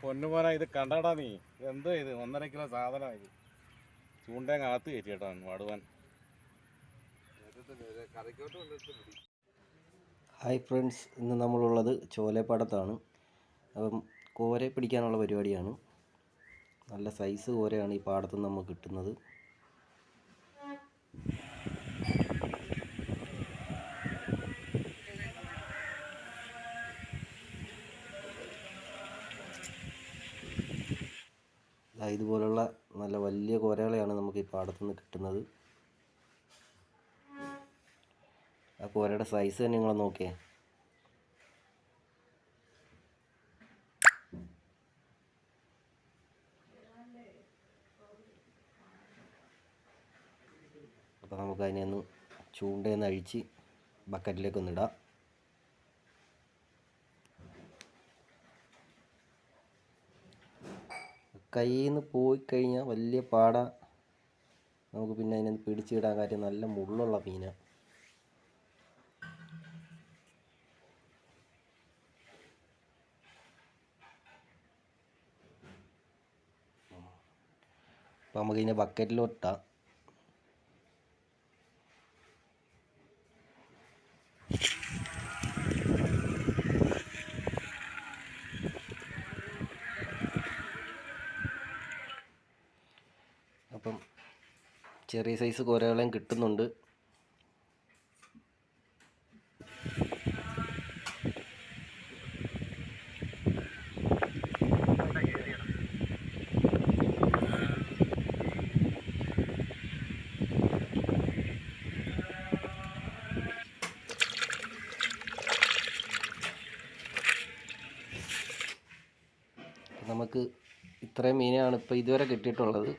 പൊന്നുമോനെ ഇത് കണ്ടടാ നീ, എന്തോ ഇത് 1.5 കിലോ സാധനമായി. ചൂണ്ടയും കാത്ത് കയറ്റി കേട്ടോ വടുവാൻ. ഹായ് ഫ്രണ്ട്സ്, ഇന്ന് നമ്മളുള്ളത് ചോലേപ്പാടത്താണ്. അപ്പം കോര പിടിക്കാനുള്ള പരിപാടിയാണ്. നല്ല സൈസ് കോരയാണ് ഈ പാടത്ത് നിന്ന് നമുക്ക് കിട്ടുന്നത്. ഇതുപോലുള്ള നല്ല വലിയ കോരകളെയാണ് നമുക്ക് ഈ പാടത്തു നിന്ന് കിട്ടുന്നത്. ആ കോരയുടെ സൈസ് തന്നെ നിങ്ങൾ നോക്കിയേ. അപ്പോൾ നമുക്ക് അതിനെ ഒന്ന് ചൂണ്ടയിൽ നിന്ന് അഴിച്ച് ബക്കറ്റിലേക്കൊന്ന് ഇടാം. കയ്യിൽ നിന്ന് പോയി കഴിഞ്ഞാൽ വലിയ പാടാ. നമുക്ക് പിന്നെ അതിനെ പിടിച്ചിടാൻ കാര്യം നല്ല മുള്ളുള്ള മീനാണ്. അപ്പോൾ നമുക്കിതിനെ ബക്കറ്റിലോട്ടാം. അപ്പം ചെറിയ സൈസ് കോരകളെയും കിട്ടുന്നുണ്ട്. നമുക്ക് ഇത്രയും മീനാണ് ഇപ്പോൾ ഇതുവരെ കിട്ടിയിട്ടുള്ളത്.